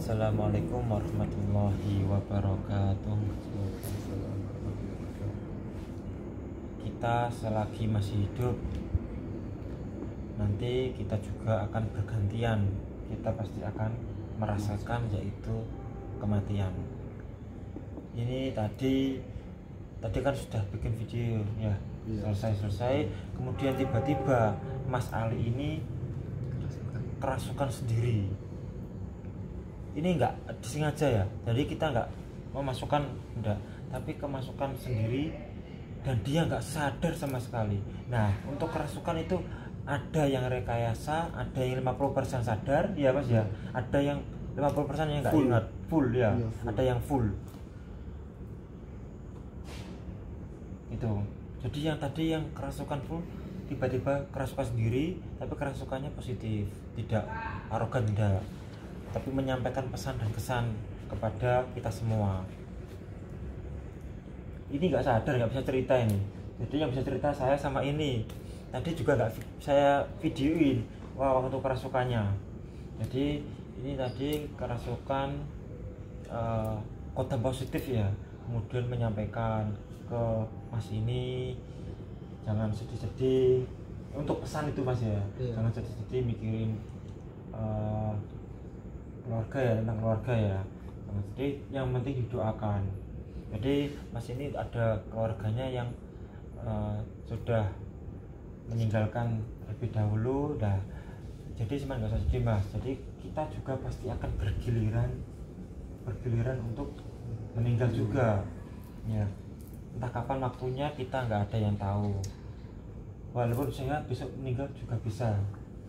Assalamualaikum warahmatullahi wabarakatuh. Kita selagi masih hidup, nanti kita juga akan bergantian. Kita pasti akan merasakan yaitu kematian. Ini tadi kan sudah bikin video ya, selesai. Kemudian tiba-tiba Mas Ali ini kerasukan sendiri. Ini enggak disengaja ya, jadi kita enggak memasukkan, enggak, tapi kemasukan sendiri dan dia enggak sadar sama sekali. Nah, untuk kerasukan itu ada yang rekayasa, ada yang 50% sadar ya Mas ya, ada yang 50% yang enggak ingat, full ya, full. Ada yang full itu. Jadi yang tadi yang kerasukan full tiba-tiba kerasukan sendiri, tapi kerasukannya positif, tidak arogan, tidak, tapi menyampaikan pesan dan kesan kepada kita semua. Ini nggak sadar, nggak bisa cerita ini. Jadi yang bisa cerita saya sama ini. Tadi juga nggak saya videoin waktu kerasukannya. Jadi ini tadi kerasukan kode positif ya. Kemudian menyampaikan ke Mas ini, jangan sedih-sedih. Untuk pesan itu Mas ya, jangan sedih-sedih mikirin keluarga ya, tentang keluarga ya. Jadi yang penting didoakan. Jadi Mas ini ada keluarganya yang sudah meninggalkan lebih dahulu. Nah, jadi cuman nggak usah sedih Mas. Jadi kita juga pasti akan bergiliran untuk meninggal juga. Ya, entah kapan waktunya kita nggak ada yang tahu. Walaupun saya besok meninggal juga bisa,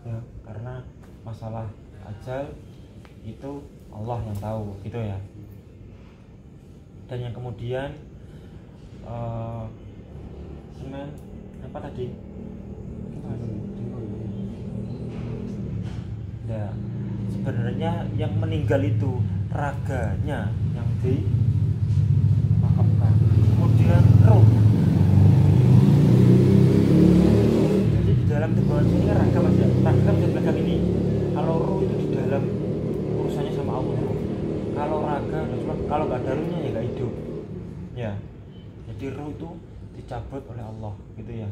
ya, karena masalah ajal itu Allah yang tahu gitu ya. Dan yang kemudian semen apa tadi? Nah, sebenarnya yang meninggal itu raganya yang dimakamkan, kemudian roh. Jadi di dalam tubuh ini raga Mas ya, raga kan di belakang ini. Kalau roh itu di dalam urusannya sama Allah. Kalau raga, kalau nggak ada rohnya ya nggak hidup. Ya, jadi roh itu dicabut oleh Allah, gitu ya.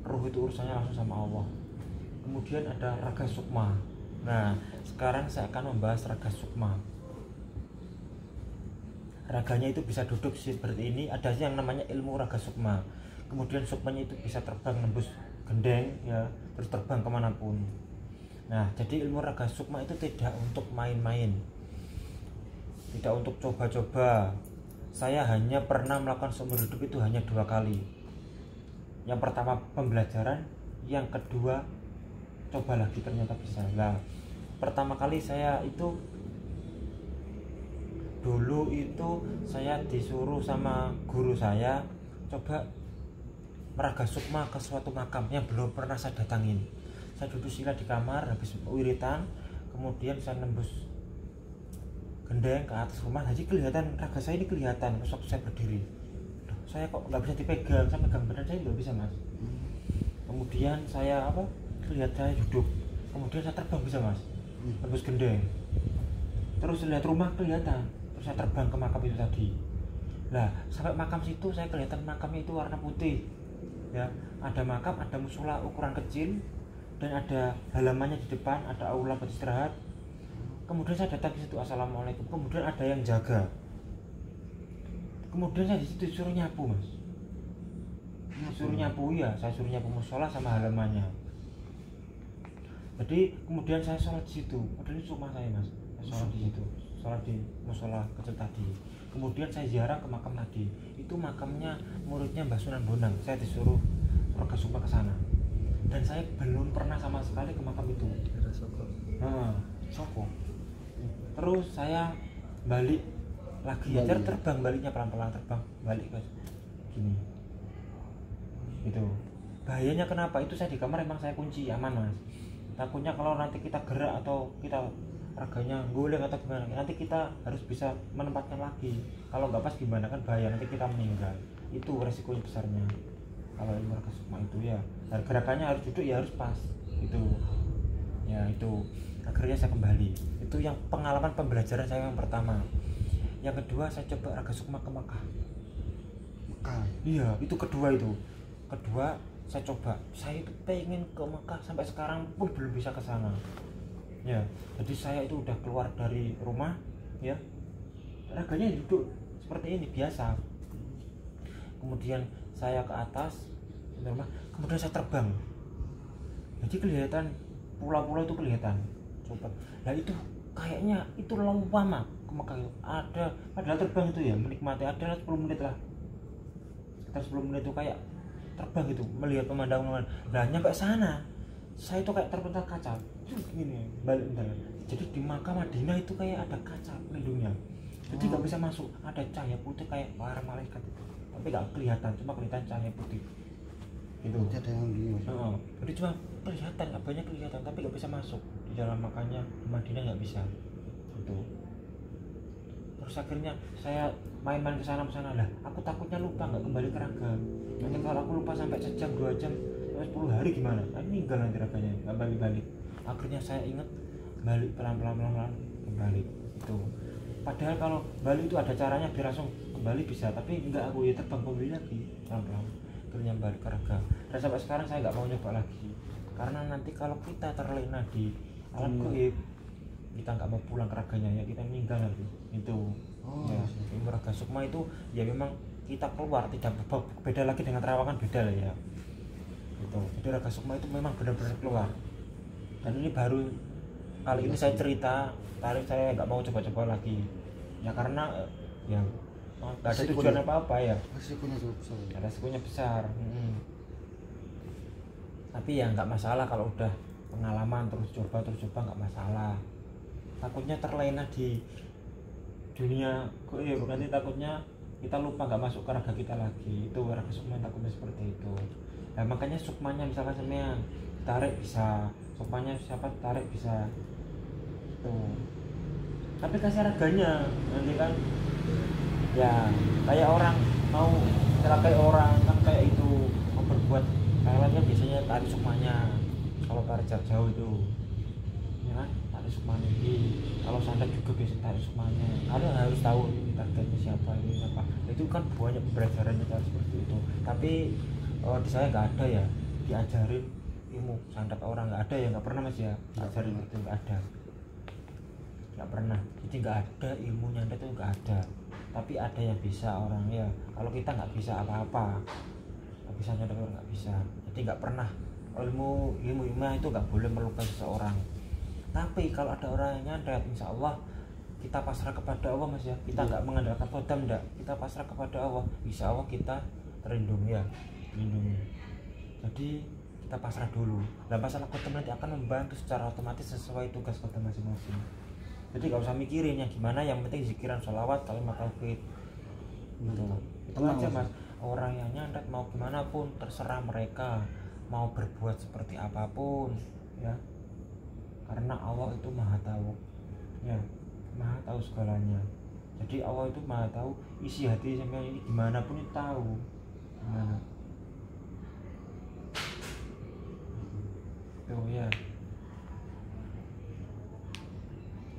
Roh itu urusannya langsung sama Allah. Kemudian ada raga sukma. Nah, sekarang saya akan membahas raga sukma. Raganya itu bisa duduk seperti ini. Ada yang namanya ilmu raga sukma. Kemudian sukmanya itu bisa terbang nembus gendeng, ya, terus terbang kemanapun. Nah, jadi ilmu raga sukma itu tidak untuk main-main, tidak untuk coba-coba. Saya hanya pernah melakukan seumur hidup itu hanya 2 kali. Yang pertama pembelajaran, yang kedua coba lagi, ternyata bisa. Nah, pertama kali saya itu dulu itu saya disuruh sama guru saya coba meraga sukma ke suatu makam yang belum pernah saya datangin. Saya duduk sila di kamar habis wiritan, kemudian saya nembus gendeng ke atas rumah. Jadi kelihatan raga saya ini kelihatan waktu saya berdiri. Saya kok nggak bisa dipegang, saya pegang badan saya nggak bisa Mas. Kemudian saya lihat saya duduk, kemudian saya terbang bisa Mas, nembus gendeng. Terus lihat rumah kelihatan, terus saya terbang ke makam itu tadi. Nah, sampai makam situ saya kelihatan makamnya itu warna putih. Ya, ada makam, ada musola ukuran kecil, dan ada halamannya di depan, ada aula buat istirahat. Kemudian saya datang ke situ, assalamualaikum. Kemudian ada yang jaga. Kemudian saya di situ disuruh nyapu Mas. Suruh nyapu ya, saya suruh nyapu musola sama halamannya. Jadi kemudian saya sholat di situ. Padahal itu rumah saya Mas. Saya sholat di situ, sholat di musola kecil tadi. Kemudian saya ziarah ke makam tadi. Itu makamnya muridnya Mbah Sunan Bonang. Saya disuruh raga sukma ke sana. Dan saya belum pernah sama sekali ke makam itu. Soko. Terus saya balik lagi, terbang baliknya pelan-pelan, terbang balik ke gini. Gitu. Bahayanya kenapa? Itu saya di kamar emang saya kunci, aman Mas. Takutnya kalau nanti kita gerak atau kita raganya guling atau gimana, nanti kita harus bisa menempatkan lagi. Kalau nggak pas gimana, kan bahaya, nanti kita meninggal. Itu resikonya besarnya kalau ilmu raga sukma itu ya. Dan gerakannya harus duduk ya harus pas. Itu ya itu. akhirnya saya kembali. Itu yang pengalaman pembelajaran saya yang pertama. Yang kedua saya coba Raga Sukma ke Mekah. Iya, itu kedua. Saya coba, saya itu pengen ke Mekah, sampai sekarang pun belum bisa ke sana ya. Jadi saya itu udah keluar dari rumah ya, raganya duduk seperti ini biasa, kemudian saya ke atas rumah, kemudian saya terbang, jadi kelihatan pulau-pulau itu kelihatan. Coba, nah itu kayaknya itu lama ke Mekah itu ada, padahal terbang itu ya menikmati ada 10 menit lah, sekitar 10 menit itu kayak terbang gitu, melihat pemandangan. Nah nyampe sana saya itu kayak terpental kaca gini balik bentar. Jadi di Makkah Madinah itu kayak ada kaca pelindungnya, jadi nggak bisa masuk, ada cahaya putih kayak para malaikat itu, tapi nggak kelihatan, cuma kelihatan cahaya putih gitu. Ada yang gini Jadi cuma kelihatan, banyak kelihatan, tapi nggak bisa masuk di dalam. Makanya di Madinah nggak bisa gitu. Terus akhirnya saya main-main ke sana lah, aku takutnya lupa nggak kembali ke Raga. Nanti kalau aku lupa sampai sejam 2 jam sampai 10 hari gimana, meninggal nanti Raganya, nggak balik. Akhirnya saya ingat balik pelan-pelan kembali itu. Padahal kalau Bali itu ada caranya biar langsung kembali bisa, tapi enggak, aku ya terbang kembali lagi pelan-pelan akhirnya balik ke Raga. Dan sampai sekarang saya nggak mau nyoba lagi, karena nanti kalau kita terlena di alam gaib, kita nggak mau pulang ke Raganya ya, kita meninggal nanti itu. Ya, ilmu Raga Sukma itu ya memang kita keluar, tidak beda lagi dengan terawangan, beda lah ya itu. Jadi Raga Sukma itu memang benar-benar keluar, dan ini baru kali ini saya cerita, kali saya nggak mau coba-coba lagi ya, karena ya nggak ada tujuan apa-apa ya, resikonya besar. Tapi ya nggak masalah kalau udah pengalaman, terus coba nggak masalah. Takutnya terlena di dunia nanti, takutnya kita lupa, nggak masuk ke raga kita lagi. Itu Raga Sukma takutnya seperti itu. Nah makanya sukmanya misalkan semuanya tarik bisa, sukmanya siapa tarik bisa tuh, tapi kasih raganya nanti kan ya kayak orang mau celakai orang kan, kayak itu mau berbuat kalian biasanya tarik sukmanya. Kalau tarik jarak jauh itu ya kan, tarik sukmanya ini. Kalau santet juga biasanya tarik sukmanya, kalian harus tahu targetnya siapa, ini siapa. Itu kan banyak pembelajaran kita seperti itu. Tapi di saya nggak ada ya diajarin ilmu santet orang, nggak ada ya, nggak pernah Mas ya ajarin itu, nggak ada, nggak pernah. Jadi nggak ada ilmu nyantet itu, nggak ada. Tapi ada yang bisa orang ya, kalau kita nggak bisa apa-apa, nggak bisa nyantet, nggak bisa. Jadi nggak pernah ilmu itu nggak boleh melukai seseorang. Tapi kalau ada orang yang nyantet, insya Allah kita pasrah kepada Allah Mas ya, kita nggak mengandalkan kodam, enggak, kita pasrah kepada Allah, insya Allah kita terlindungi ya, terlindungi. Jadi kita pasrah dulu. Dan masalah kodam nanti akan membantu secara otomatis sesuai tugas kodam masing-masing. Jadi nggak usah mikirin yang gimana, yang penting zikiran, sholawat, kalimat tauhid gitu. Itu aja Mas. Orang yang nyantet mau gimana pun terserah mereka, mau berbuat seperti apapun ya, karena Allah itu maha tahu ya, maha tahu segalanya. Jadi Allah itu maha tahu isi hati sampean ini gimana pun itu tahu gimana. Oh ya,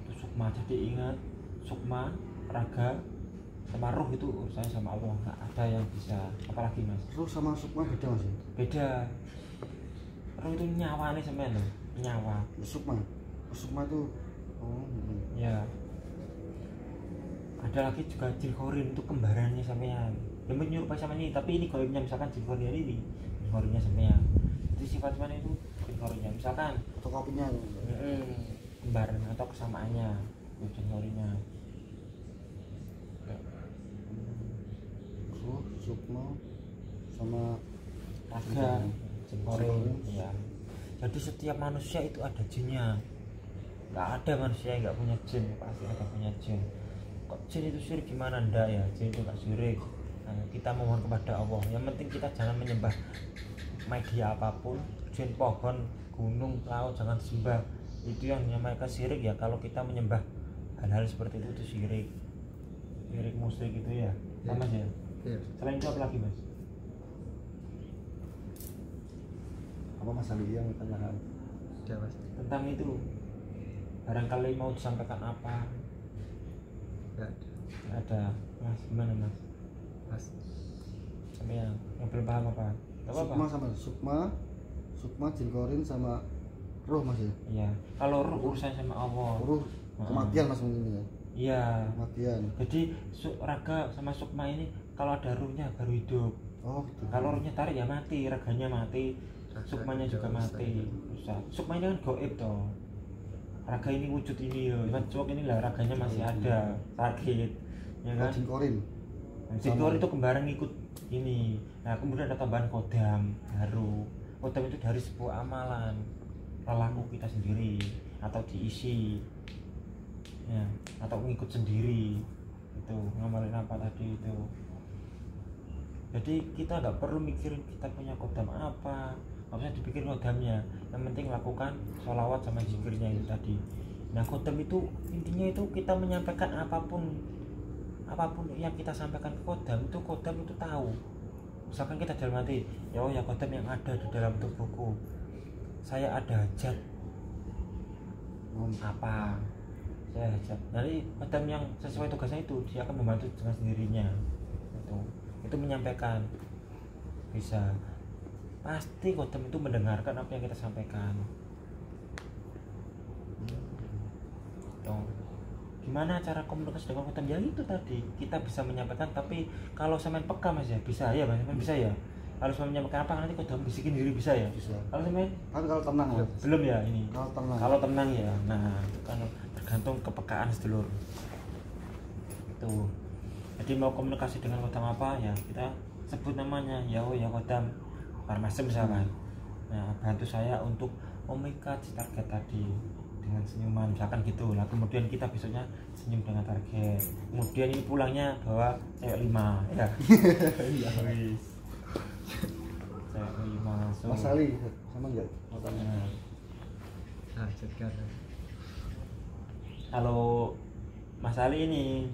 itu sukma. Jadi ingat, sukma, raga, sama ruh itu urusannya sama Allah, nggak ada yang bisa. Apalagi Mas, ruh sama sukma beda Mas? Beda. Ruh itu nyawa nih sampean loh, nyawa. Sukma itu ya. Ada lagi juga jin khorin, itu kembarannya sampean. Dia menyerupai sama ini, tapi ini goibnya misalkan jin khorin ini, jin khorinnya sampean. Itu sifat mana itu jin khorinnya, misalkan atau kopinya kembaran atau kesamaannya jin khorinnya. Ruh, sukma sama raga, jin khorin ya. Jadi setiap manusia itu ada jinnya, nggak ada manusia yang nggak punya jin, pasti ada punya jin. Kok jin itu syirik gimana? Ndak ya, jin itu nggak syirik. Nah, kita mohon kepada Allah, yang penting kita jangan menyembah media apapun, jin, pohon, gunung, laut, jangan sembah. Itu yang mereka syirik ya, kalau kita menyembah hal-hal seperti itu syirik, syirik musyrik itu ya, sama aja. Selain itu apa lagi Mas? Apa Mas Ali yang tanyakan? Tentang itu barangkali mau disampaikan apa? Enggak Nggak ada. Mas gimana mas? Mas. Sama yang belum paham apa? Gak apa-apa. Sukma sama Sukma Jinkorin sama roh mas ya. Iya. Kalau ruh urusan sama Allah. Roh kematian mas mungkin ya. Iya. Kematian. Jadi raga sama sukma ini kalau ada ruhnya baru hidup. Oh gitu. Kalau ruhnya tarik ya mati, raganya mati, sukmanya juga mati. Sukma ini kan goib toh. Raga ini wujud ini ya. Cuman ini lah raganya masih ada, sakit. Ya kan? Jinkorin. Jinkorin itu kembaran ngikut ini. Nah, kemudian ada tambahan kodam baru. Kodam itu dari sebuah amalan perilaku kita sendiri atau diisi. Ya, atau ngikut sendiri. Itu ngamalin apa tadi itu. Jadi kita nggak perlu mikirin kita punya kodam apa, nggak usah dipikir kodamnya. Yang penting lakukan sholawat sama zikirnya itu tadi. Nah kodam itu intinya itu kita menyampaikan apapun yang kita sampaikan ke kodam itu tahu. Misalkan kita dalam hati, ya oh ya kodam yang ada di dalam tubuhku, saya ada hajat apa, saya hajat. Jadi kodam yang sesuai tugasnya itu dia akan membantu dengan sendirinya. Itu menyampaikan bisa pasti kodam itu mendengarkan apa yang kita sampaikan. Gimana cara komunikasi dengan kodam? Ya itu tadi kita bisa menyampaikan, tapi kalau sampean peka mas ya bisa ya mas, bisa ya. Kalau sampean menyampaikan apa nanti kodam bisikin diri bisa ya. Bisa. Kalau sampean Kan kalau tenang mas. belum ya ini. Kalau tenang ya. Nah itu kan tergantung kepekaan sedulur. Itu. Jadi mau komunikasi dengan kodam apa ya kita sebut namanya ya oh ya kodam farmasi misalkan. Nah bantu saya untuk memikat si target tadi dengan senyuman misalkan gitu lah, kemudian kita besoknya senyum dengan target, kemudian ini pulangnya bawa cewek 5 ya. Iya wis cewek 5 so. Mas Ali sama enggak? Nah, Cekat. kalau Mas Ali ini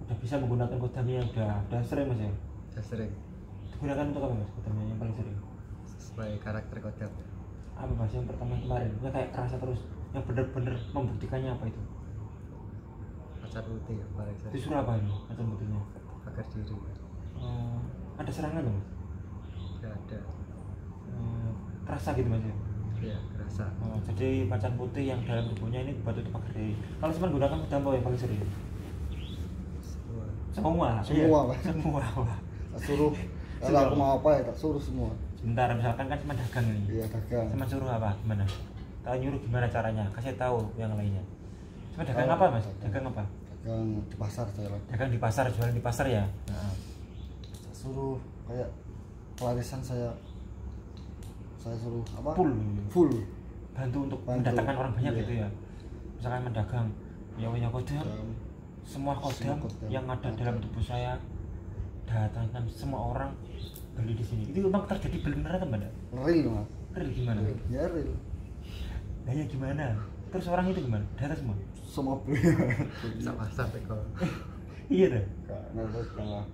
udah bisa menggunakan kodamnya, udah sering mas ya? Saya sering Digunakan untuk apa mas kodamnya yang paling sering? sesuai karakter kodam. Apa mas yang pertama kemarin? Ya kayak kerasa terus, yang bener-bener membuktikannya apa itu? Macan putih yang paling sering. Disuruh apa ini macam bentuknya? Bakar diri. Ada serangan loh mas? Enggak ada. Terasa gitu mas ya? Iya, kerasa. Jadi macan putih yang dalam tubuhnya ini buat untuk bakar diri. Kalau cuma gunakan kodam apa yang paling sering? Semua. Semua, iya. Semua. Tak suruh. Kalau aku mau apa ya tak suruh semua. Sebentar misalkan kan cuma dagang ini. Iya dagang. Cuma suruh apa? Gimana? Tahu nyuruh gimana caranya? Kasih tahu yang lainnya. Cuma dagang Oh, apa mas? Dagang apa? Dagang di pasar saya lagi. Dagang di pasar, jualan di pasar ya. Nah. Tak suruh kayak pelarisan saya suruh apa? Full. Bantu untuk Bantu. mendatangkan orang banyak Iya. gitu ya. Misalkan mendagang, ya kodam. Dan Semua kodam yang ada dalam tubuh saya datangkan semua orang beli di sini. Itu memang terjadi benar kan mbak? real mas. Real gimana? Ya real. Nah ya gimana? Terus orang itu gimana? Data semua? Semua beli. Pasar teko. Iya deh. Karena kalah.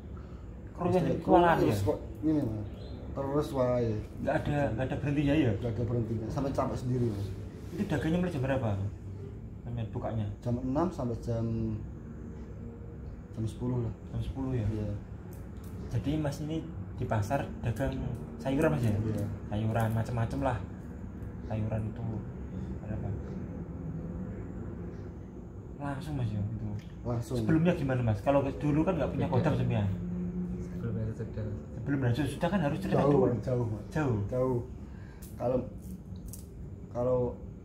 Kewalahan ya? Ini mas. Terus wae. Nggak ada berhentinya ya? Gak ada berhentinya sampai capek sendiri mas. Itu dagangnya mulai jam berapa? Namanya bukanya? Jam 6 sampai jam 10 lah. Jam 10 ya? Iya. Jadi mas ini di pasar dagang sayuran mas ya? Iya. Sayuran macam-macam lah. Sayuran itu berapa? Langsung mas ya itu. Langsung. Sebelumnya gimana mas? Kalau dulu kan nggak punya kodam sebenarnya. Sebelum itu sudah Sebelum dan sudah kan harus cerita jauh, dulu. Mas, jauh, Mas. Jauh. Kalau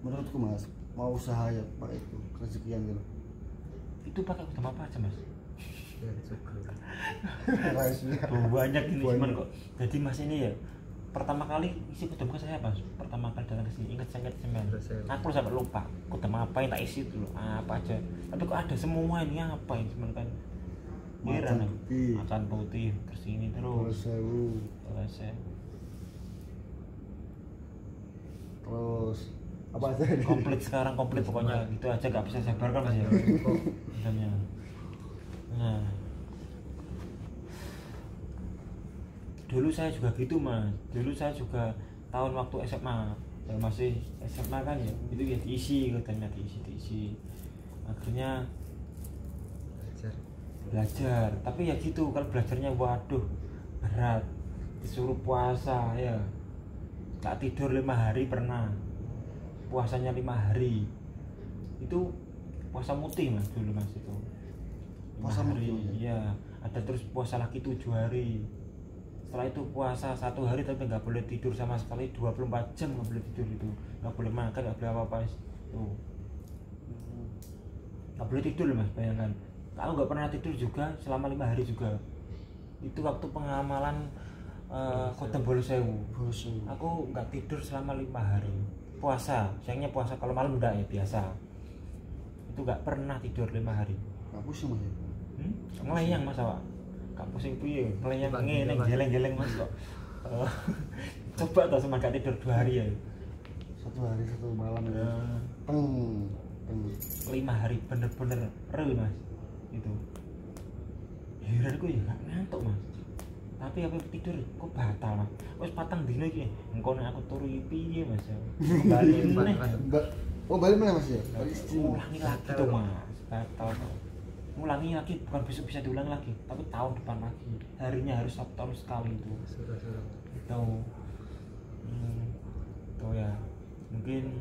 menurutku mas mau usaha ya pakai itu rezekian gitu. Itu pakai kodam apa aja mas? ya cukup. Raisnya. Banyak ini cuman Banyak. kok. Jadi mas ini ya pertama kali isi kodam ke saya apa? Pertama kali datang ke sini ingat semen. Aku sampai lupa kodam apa yang tak isi dulu apa aja. Tapi kok ada semua ini apa ini cuman kan Macan putih. macan putih terus ini terus. Terus apa aja ini? Komplit pokoknya gitu aja nggak bisa saya sebarkan mas ya. Kodamnya. Nah. Dulu saya juga gitu mas. Dulu saya juga tahun waktu SMA ya masih SMA kan ya, itu ya diisi katanya, diisi akhirnya belajar. Tapi ya gitu, kalau belajarnya waduh berat, disuruh puasa ya, tak tidur 5 hari pernah, puasanya 5 hari itu puasa mutih mas dulu mas itu. 5 Puasa hari mutih, ya, ada terus puasa lagi 7 hari. Setelah itu puasa 1 hari tapi nggak boleh tidur sama sekali, 24 jam nggak boleh tidur, itu nggak boleh makan, nggak boleh apa-apa tuh, nggak boleh tidur loh mas, bayangkan. Kalau nggak pernah tidur juga selama 5 hari juga. Itu waktu pengamalan Kota Bolosewu. Aku nggak tidur selama 5 hari. Puasa, sayangnya puasa, kalau malam udah ya biasa. Itu nggak pernah tidur 5 hari. Nggak pusing mas ya? Ngelayang mas awak. Nggak pusing piye, ngelayang Bagi ngene mas. geleng-geleng mas kok. Coba tau sama gak tidur 2 hari ya. 1 hari 1 malam ya. Eh, Peng. 5 hari bener-bener real mas itu. Heran aku ya gak ngantuk mas, tapi apa tidur kok batal mas. Wes patang dino iki engko nek aku turu iki piye mas ya. Bali meneh. Oh balik mana mas ya? Balik Ulangi lagi tuh mas, batal. Ulangi lagi, bukan besok bisa diulang lagi, tapi tahun depan lagi. Harinya harus 1 tahun sekali itu. Suruh. Itu tuh ya, mungkin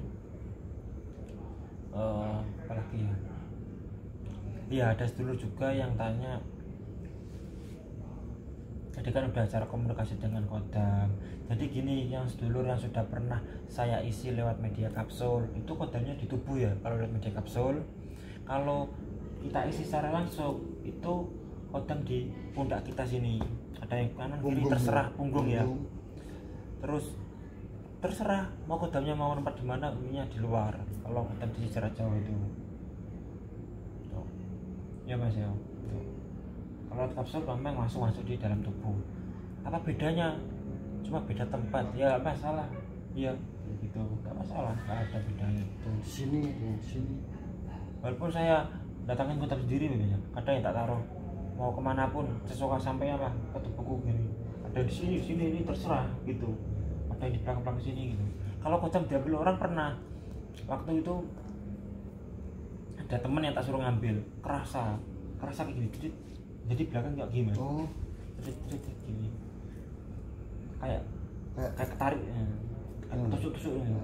apa lagi ya? Iya, ada sedulur juga yang tanya, jadi kan udah cara komunikasi dengan Kodam. Jadi gini, yang sedulur yang sudah pernah saya isi lewat media kapsul, itu kodamnya di tubuh ya. Kalau lewat media kapsul, kalau kita isi secara langsung, itu kodam di pundak kita sini. Ada yang kanan kiri, terserah, punggung ya. Terus terserah mau kodamnya mau tempat di mana, ininya di luar. Kalau kodam di jarak jauh itu, tuh. Ya mas ya. Tuh. Kalau kapsul memang langsung masuk di dalam tubuh. Apa bedanya? Cuma beda tempat. Ya masalah. Iya, gitu. Enggak masalah, enggak ada bedanya. Dan di sini, dan di sini. Walaupun saya datangin kodam sendiri biasanya, kadang yang tak taruh mau kemanapun sesuka sampai apa ke tubuhku gini. Ada di sini ini terserah gitu. Ada yang di belakang sini gitu. Kalau kodam diambil orang pernah. Waktu itu ada temen yang tak suruh ngambil, kerasa kayak gini. Jadi belakang nggak gini mas. Oh, Gini. Kayak ketarik ya. Kayak tusuk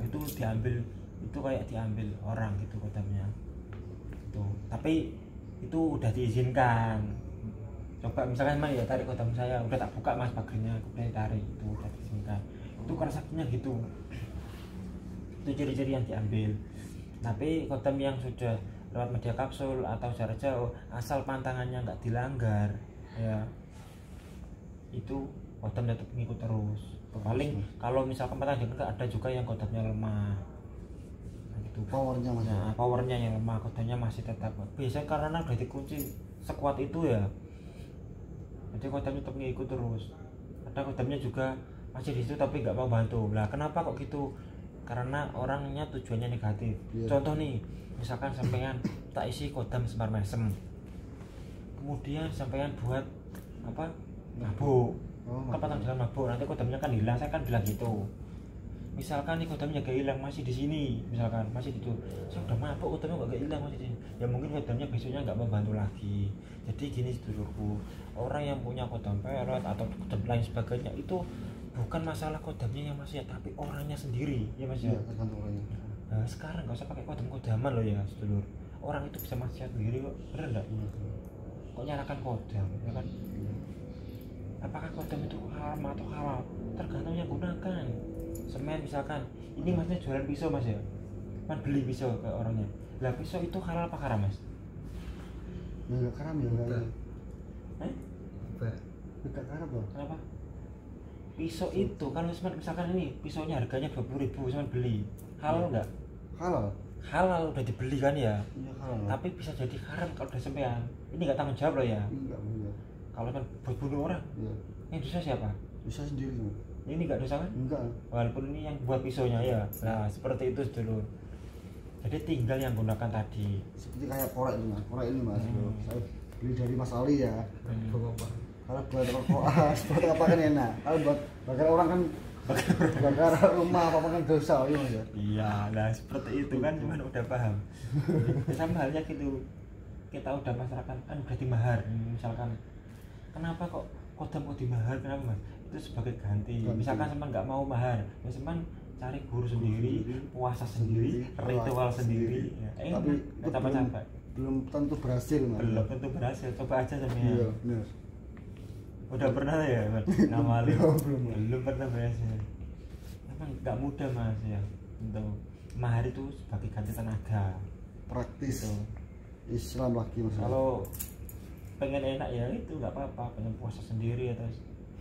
itu diambil, itu kayak diambil orang gitu kodamnya tuh. Tapi itu udah diizinkan. Coba misalkan mas ya tarik kodam saya, udah tak buka mas pagernya, udah ditarik, itu udah diizinkan. Itu kerasaannya gitu. Itu ciri-ciri yang diambil. Tapi kodam yang sudah lewat media kapsul atau jarak jauh, asal pantangannya nggak dilanggar ya, itu kodam tetap ngikut terus. Paling kalau misalkan pantangan dilanggar, ada juga yang kodamnya lemah. Nah, gitu. powernya mas. Nah, powernya yang lemah, kodamnya masih tetap. Biasanya karena udah dikunci sekuat itu ya, jadi kodamnya tetap ngikut terus. Ada kodamnya juga masih di situ tapi nggak mau bantu. Lah kenapa kok gitu? Karena orangnya tujuannya negatif. Contoh nih, misalkan sampean tak isi kodam semar mesem, kemudian sampean buat apa, mabuk, kepatang jalan mabuk, nanti kodamnya kan hilang. Saya kan bilang gitu. Misalkan nih kodamnya gak hilang, masih di sini, misalkan masih itu, saya udah mabuk kodamnya gak hilang, masih di sini, ya mungkin kodamnya besoknya nggak mau bantu lagi. Jadi gini sedulurku, orang yang punya kodam pelet atau kodam lain sebagainya, itu bukan masalah kodamnya yang masih ya, tapi orangnya sendiri ya mas ya. Tergantung orangnya. Nah, sekarang nggak usah pakai kodam-kodaman loh ya sedulur, orang itu bisa maksiat sendiri kok, bener nggak? Kok nyalakan kodam ya kan? Apakah kodam itu haram atau halal, tergantung yang gunakan. Semen misalkan, ini masnya jualan pisau mas ya, kan beli pisau ke orangnya, lah pisau itu halal apa haram mas? Ya nggak karam ya nggak. Mbak, Nggak karam loh. Kenapa? Pisau itu kan misalkan ini pisaunya harganya 20.000, cuman beli, halal nggak? Halal. Halal, udah dibeli kan ya. Iya halal. Tapi bisa jadi haram kalau udah sampean. Ini nggak tanggung jawab loh ya. Enggak enggak. Kalau kan buat bunuh orang, Iya. yang dosa siapa? Bisa sendiri tuh. Ini nggak dosa kan? Enggak. Walaupun ini yang buat pisaunya ya. Nah seperti itu dulu. Jadi tinggal yang gunakan tadi. Seperti kayak korek ini mas. Korek ini mas. Saya beli dari Mas Ali ya. bawa apa? Kalau buat rokok, buat apa kan enak. Kalau buat bakar orang kan bakar rumah apa kan dosa ya Mas ya. Iya, lah seperti itu kan cuman udah paham. Ya, sama halnya gitu. Kita udah masyarakat kan udah dimahar. Misalkan kenapa kok kodam kok dimahar, kenapa Mas? Itu sebagai ganti. Misalkan Seman nggak mau mahar, ya Seman cari guru sendiri, puasa sendiri, ritual sendiri. Ya, Tapi itu capek-capek. belum tentu berhasil Mas. Belum tentu berhasil. Coba aja sama Iya, ya. benar. Udah pernah ya Mas ngamalin? Belum. Pernah berhasil. Emang nggak mudah Mas ya untuk mahar itu sebagai ganti tenaga. Praktis. Gitu. Islam lagi Mas. Kalau pengen enak ya itu nggak apa-apa, pengen puasa sendiri atau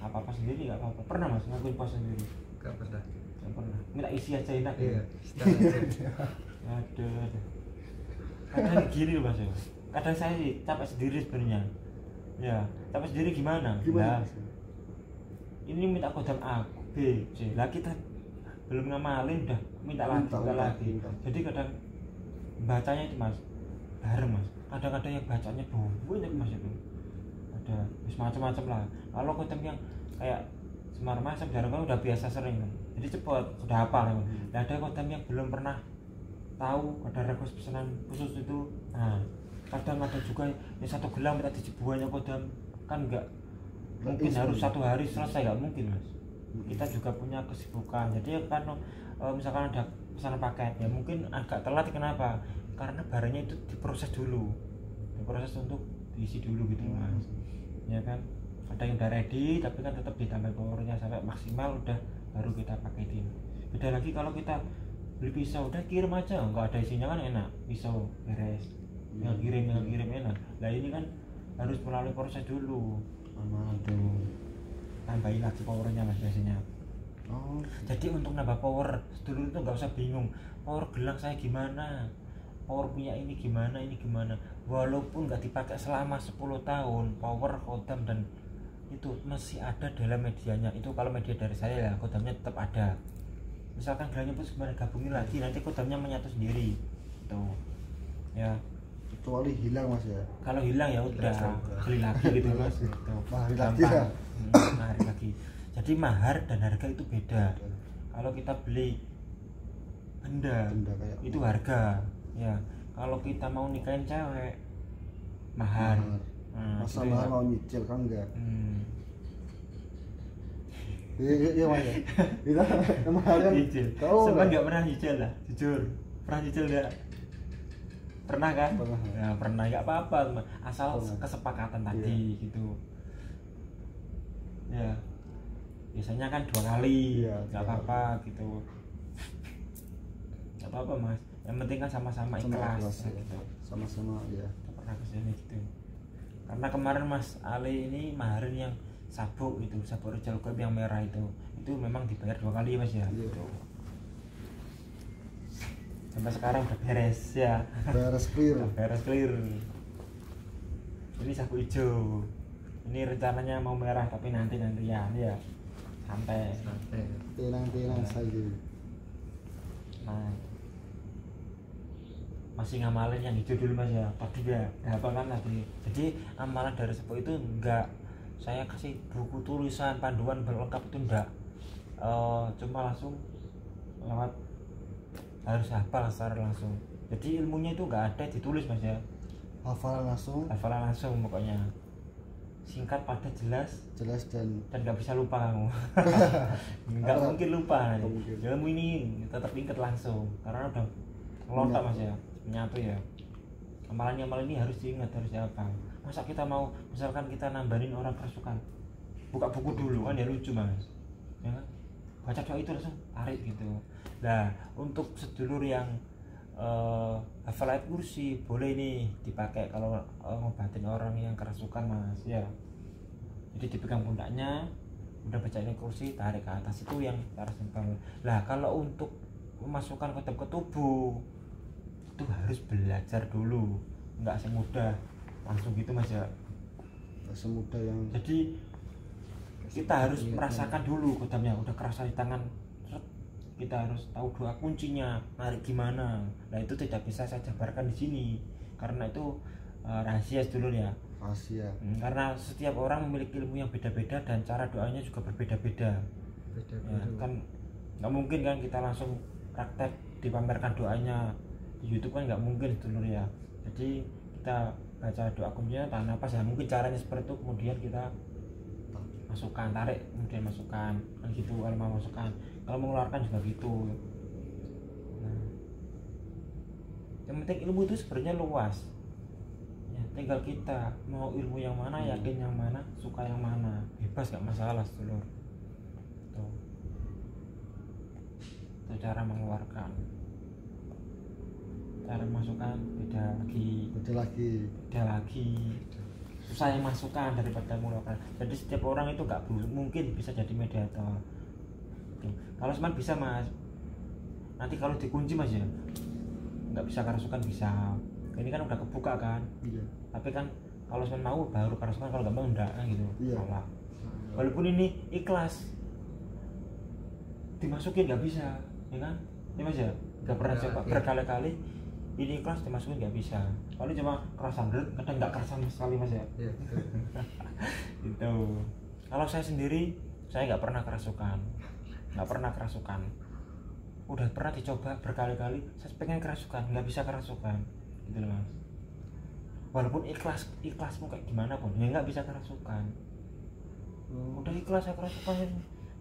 apa-apa sendiri nggak apa-apa. Pernah Mas ngakuin puasa sendiri? Enggak pernah. Nggak pernah. Minta isi aja enak. Iya, Ya? Aduh. Kadang gini loh Mas ya. Kadang saya sih capek sendiri sebenarnya. Ya, capek sendiri gimana? Gimana? Nah, ini minta kodam A, B, C. Lah kita belum ngamalin udah minta lagi. Jadi kadang bacanya itu Mas bareng Mas. Kadang-kadang yang bacanya banyak Mas itu. Ada macam-macam lah. Kalau kodam yang kayak Semar Masam jarang kan udah biasa sering kan. Jadi cepat, sudah hafal kan. Nah, ada kodam yang belum pernah tahu ada request pesanan khusus itu. Nah, kadang ada juga yang satu gelang minta dijebuannya kodam kan enggak mungkin harus satu hari selesai, nggak mungkin Mas. Kita juga punya kesibukan. Jadi kan misalkan ada pesanan paket ya mungkin agak telat. Kenapa? Karena barangnya itu diproses dulu, diproses untuk diisi dulu gitu Mas. Ya kan ada yang udah ready tapi kan tetap ditambah powernya sampai maksimal udah baru kita paketin. Beda lagi kalau kita beli pisau udah kirim aja nggak ada isinya kan enak, pisau beres yang kirim enak. Nah ini kan harus melalui proses dulu. Aduh, tambahin lagi powernya Mas biasanya. Oh, Jadi untuk nambah power dulu itu nggak usah bingung power gelang saya gimana, power punya ini gimana. Walaupun nggak dipakai selama 10 tahun, power kodam dan itu masih ada dalam medianya. Itu kalau media dari saya ya kodamnya tetap ada. Misalkan gelangnya putus gimana, gabungin lagi nanti kodamnya menyatu sendiri. Tuh ya. kecuali hilang Mas ya. Kalau hilang ya udah beli lagi gitu Mas. Gitu. Mahar lagi Gampang. ya. Mahar lagi. Jadi mahar dan harga itu beda. Kalau kita beli benda Kayak itu harga ya. Kalau kita mau nikahin cewek mahar. Nah, masa gitu mahar ya. mau nyicil kan enggak. Hmm. Iya Mas ya. Kita kemarin Nyicil. tahu Sebenarnya nggak? nggak pernah nyicil lah, jujur. Pernah nyicil nggak? Pernah kan? Pernah. Ya, pernah nggak apa-apa, asal Pernah. kesepakatan tadi gitu. Ya. Biasanya kan 2 kali, Iya, nggak 2 apa-apa gitu. Nggak apa-apa Mas. Yang penting kan sama-sama ikhlas ya. gitu. Sama-sama ya. Kita pernah kesini gitu. Karena kemarin Mas Ali ini maharin yang sabuk itu, sabuk Rijal Goib yang merah itu memang dibayar 2 kali Mas ya. Iya. Gitu. Sampai sekarang udah beres ya. Beres clear. Udah beres clear. Ini sabuk hijau. Ini rencananya mau merah tapi nantian ya. Santai. Tenang saja. Nah, masih ngamalin yang hijau dulu Mas ya. Tadi ya, apa kan tadi. Jadi amalan dari sepuh itu enggak saya kasih buku tulisan panduan berlengkap itu enggak. Cuma langsung lewat harus hafal secara langsung. Jadi ilmunya itu enggak ada ditulis Mas ya. Hafalan langsung Pokoknya. Singkat, padat, jelas dan nggak bisa lupa kamu. Nggak mungkin lupa. mungkin. Ilmu ini tetap ingat langsung karena udah ngelontak Mas ya, menyatu ya. Amalan ini harus diingat, harus dihafal. Masa kita mau misalkan kita nambahin orang kerasukan, buka buku dulu kan ya lucu Mas, ya kan? Baca doa itu langsung tarik gitu. Nah untuk sedulur yang hafal ayat kursi boleh nih dipakai kalau ngobatin orang yang kerasukan Mas ya. Jadi dipegang pundaknya, udah baca ayat kursi, tarik ke atas, itu yang cara simpel. Lah kalau untuk memasukkan kodam ke tubuh itu harus belajar dulu, nggak semudah langsung gitu Mas ya. semudah yang Jadi kita harus merasakan dulu kodamnya, udah kerasa di tangan, kita harus tahu doa kuncinya, narik gimana. Nah itu tidak bisa saya jabarkan di sini karena itu rahasia dulu ya. rahasia. Karena setiap orang memiliki ilmu yang beda-beda dan cara doanya juga berbeda-beda. beda ya, guru. kan nggak mungkin kan kita langsung praktek dipamerkan doanya di YouTube kan nggak mungkin dulur ya. Jadi kita baca doa kuncinya tahan napas ya, mungkin caranya seperti itu, kemudian kita masukkan, tarik kemudian masukkan kan gitu. Kalau mau masukkan, kalau mengeluarkan juga gitu. Nah, yang penting ilmu itu sebenarnya luas ya, tinggal kita mau ilmu yang mana, yakin yang mana, suka yang mana, bebas nggak masalah dulur. Tuh. Itu cara mengeluarkan, cara masukkan beda lagi, susah yang masukkan daripada mengeluarkan. Jadi setiap orang itu nggak mungkin bisa jadi mediator. Tuh. Kalau cuma bisa mas, nanti kalau dikunci mas ya nggak bisa kerasukan bisa. Ini kan udah kebuka kan. Iya. Tapi kan kalau cuma mau baru kerasukan, kalau nggak mau enggak gitu. Iya. Salah. Walaupun ini ikhlas dimasukin nggak bisa, ya kan? Ya mas ya, nggak pernah coba berkali-kali ini ikhlas dimasukin nggak bisa. Paling cuma kerasan, kadang nggak kerasan sekali mas ya. Iya, betul. Gitu. Kalau saya sendiri, saya nggak pernah kerasukan, udah pernah dicoba berkali-kali, saya pengen kerasukan, nggak bisa kerasukan, gitu loh mas. Walaupun ikhlasmu kayak gimana pun, ya nggak bisa kerasukan. Udah ikhlas saya kerasukan,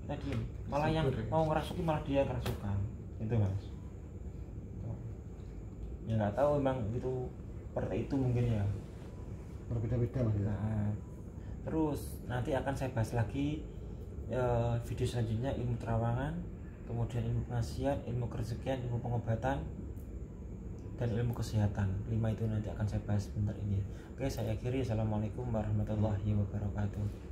kita diem. Malah yang mau ngerasuki malah dia yang kerasukan, gitu mas. Ya nggak tahu emang itu seperti itu mungkin ya. Berbeda-beda mas ya. Nah, terus nanti akan saya bahas lagi video selanjutnya, ilmu terawangan, kemudian ilmu pengasihan, ilmu kerezekian, ilmu pengobatan, dan ilmu kesehatan. 5 itu nanti akan saya bahas sebentar ini. Oke, saya akhiri. Assalamualaikum warahmatullahi wabarakatuh.